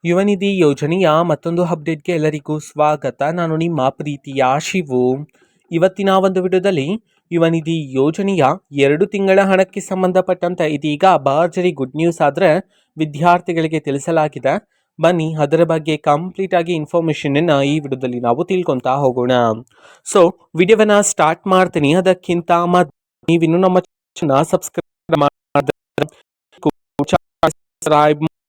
ಯುವ ನಿಧಿ ಯೋಜನೆಯ ಮತ್ತೊಂದು ಅಪ್ಡೇಟ್ಗೆ ಎಲ್ಲರಿಗೂ ಸ್ವಾಗತ. ನಾನು ನಿಮ್ಮ ಪ್ರೀತಿಯ ಶಿವು. ಇವತ್ತಿನ ಒಂದು ವಿಡಿಯೋದಲ್ಲಿ ಯುವ ನಿಧಿ ಯೋಜನೆಯ 2 ತಿಂಗಳ ಹಣಕ್ಕೆ ಸಂಬಂಧಪಟ್ಟಂತೆ ಇದೀಗ ಭರ್ಜರಿ ಗುಡ್ ನ್ಯೂಸ್ ಆದರೆ ವಿದ್ಯಾರ್ಥಿಗಳಿಗೆ ತಿಳಿಸಲಾಗಿದೆ. ಬನ್ನಿ ಅದರ ಬಗ್ಗೆ ಕಂಪ್ಲೀಟ್ ಆಗಿ ಇನ್ಫಾರ್ಮೇಶನ್ ಈ ವಿಡಿಯೋದಲ್ಲಿ ನಾವು ತಿಳ್ಕೊತಾ ಹೋಗೋಣ. ಸೊ ವಿಡಿಯೋವನ್ನ ಸ್ಟಾರ್ಟ್ ಮಾಡ್ತೀನಿ. ಅದಕ್ಕಿಂತ ನೀವಿನ್ನು ನಮ್ಮ ಚಾನಲ್ ಸಬ್ಸ್ಕ್ರೈಬ್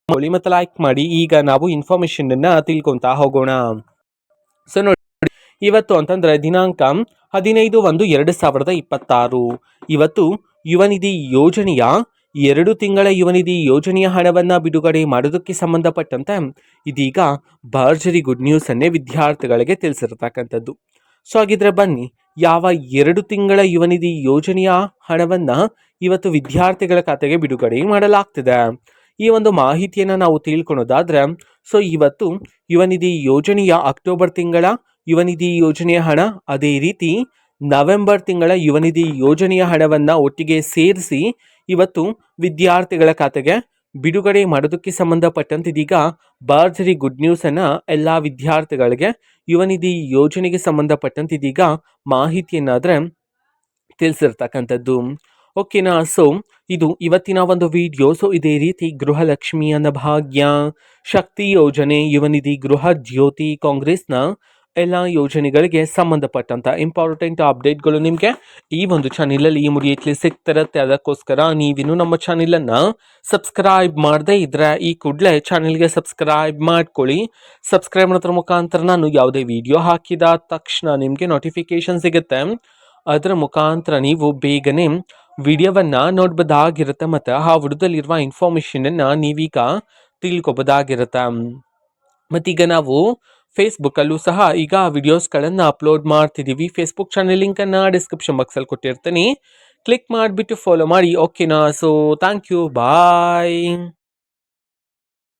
ಮಾಡಿ ಮತ್ತೆ ಲೈಕ್ ಮಾಡಿ. ಈಗ ನಾವು ಇನ್ಫಾರ್ಮೇಶನ್ ಅನ್ನ ತಿಳ್ಕೊಂತಾ ಹೋಗೋಣ. ಸೊ ನೋಡಿ, ಇವತ್ತು ಅಂತಂದ್ರೆ ದಿನಾಂಕ 15/1/2026. ಇವತ್ತು ಯುವ ನಿಧಿ ಯೋಜನೆಯ 2 ತಿಂಗಳ ಯುವ ನಿಧಿ ಯೋಜನೆಯ ಹಣವನ್ನ ಬಿಡುಗಡೆ ಮಾಡೋದಕ್ಕೆ ಸಂಬಂಧಪಟ್ಟಂತೆ ಇದೀಗ ಭರ್ಜರಿ ಗುಡ್ ನ್ಯೂಸ್ ಅನ್ನೇ ವಿದ್ಯಾರ್ಥಿಗಳಿಗೆ ತಿಳಿಸಿರ್ತಕ್ಕಂಥದ್ದು. ಸೊ ಹಾಗಿದ್ರೆ ಬನ್ನಿ, ಯಾವ 2 ತಿಂಗಳ ಯುವ ನಿಧಿ ಯೋಜನೆಯ ಹಣವನ್ನ ಇವತ್ತು ವಿದ್ಯಾರ್ಥಿಗಳ ಖಾತೆಗೆ ಬಿಡುಗಡೆ ಮಾಡಲಾಗ್ತಿದೆ. ಈ ಒಂದು ಮಾಹಿತಿಯನ್ನು ನಾವು ತಿಳ್ಕೊಳೋದಾದ್ರೆ, ಸೊ ಇವತ್ತು ಯುವ ನಿಧಿ ಯೋಜನೆಯ ಅಕ್ಟೋಬರ್ ತಿಂಗಳ ಯುವ ನಿಧಿ ಯೋಜನೆಯ ಹಣ, ಅದೇ ರೀತಿ ನವೆಂಬರ್ ತಿಂಗಳ ಯುವ ನಿಧಿ ಯೋಜನೆಯ ಹಣವನ್ನ ಒಟ್ಟಿಗೆ ಸೇರಿಸಿ ಇವತ್ತು ವಿದ್ಯಾರ್ಥಿಗಳ ಖಾತೆಗೆ ಬಿಡುಗಡೆ ಮಾಡೋದಕ್ಕೆ ಸಂಬಂಧಪಟ್ಟಂತೆ ಇದೀಗ ಭರ್ಜರಿ ಗುಡ್ ನ್ಯೂಸ್ ಅನ್ನ ಎಲ್ಲ ವಿದ್ಯಾರ್ಥಿಗಳಿಗೆ ಯುವ ನಿಧಿ ಯೋಜನೆಗೆ ಸಂಬಂಧಪಟ್ಟಂತೆ ಇದೀಗ ಮಾಹಿತಿಯನ್ನಾದ್ರೆ ತಿಳಿಸಿರ್ತಕ್ಕಂಥದ್ದು. ಓಕೆನಾ. ಸೊ ಇದು ಇವತ್ತಿನ ಒಂದು ವಿಡಿಯೋ. ಸೊ ಇದೇ ರೀತಿ ಗೃಹಲಕ್ಷ್ಮಿ ಅನ್ನಭಾಗ್ಯ, ಶಕ್ತಿ ಯೋಜನೆ, ಯುವ ನಿಧಿ, ಗೃಹ ಜ್ಯೋತಿ, ಕಾಂಗ್ರೆಸ್ನ ಎಲ್ಲ ಯೋಜನೆಗಳಿಗೆ ಸಂಬಂಧಪಟ್ಟಂತ ಇಂಪಾರ್ಟೆಂಟ್ ಅಪ್ಡೇಟ್ಗಳು ನಿಮಗೆ ಈ ಒಂದು ಚಾನೆಲಲ್ಲಿ ಇಮಿಡಿಯೇಟ್ಲಿ ಸಿಗ್ತಿರತ್ತೆ. ಅದಕ್ಕೋಸ್ಕರ ನೀವಿನ್ನು ನಮ್ಮ ಚಾನೆಲನ್ನು ಸಬ್ಸ್ಕ್ರೈಬ್ ಮಾಡದೇ ಇದ್ರೆ ಈ ಕೂಡಲೇ ಚಾನೆಲ್ಗೆ ಸಬ್ಸ್ಕ್ರೈಬ್ ಮಾಡ್ಕೊಳ್ಳಿ. ಸಬ್ಸ್ಕ್ರೈಬ್ ಮಾಡೋದ್ರ ಮುಖಾಂತರ ನಾನು ಯಾವುದೇ ವಿಡಿಯೋ ಹಾಕಿದ ತಕ್ಷಣ ನಿಮಗೆ ನೋಟಿಫಿಕೇಶನ್ ಸಿಗುತ್ತೆ. ಅದರ ಮುಖಾಂತರ ನೀವು ಬೇಗನೆ ವಿಡಿಯೋವನ್ನ ನೋಡ್ಬೋದಾಗಿರುತ್ತೆ ಮತ್ತು ಆ ವಿಡಿಯೋದಲ್ಲಿರುವ ಇನ್ಫಾರ್ಮೇಷನನ್ನು ನೀವೀಗ ತಿಳ್ಕೊಬೋದಾಗಿರುತ್ತೆ. ಮತ್ತೀಗ ನಾವು ಫೇಸ್ಬುಕ್ಕಲ್ಲೂ ಸಹ ಈಗ ವಿಡಿಯೋಸ್ಗಳನ್ನು ಅಪ್ಲೋಡ್ ಮಾಡ್ತಿದ್ದೀವಿ. ಫೇಸ್ಬುಕ್ ಚಾನೆಲ್ ಲಿಂಕನ್ನು ಡಿಸ್ಕ್ರಿಪ್ಷನ್ ಬಾಕ್ಸಲ್ಲಿ ಕೊಟ್ಟಿರ್ತೀನಿ. ಕ್ಲಿಕ್ ಮಾಡಿಬಿಟ್ಟು ಫಾಲೋ ಮಾಡಿ. ಓಕೆನಾ. So thank you, bye.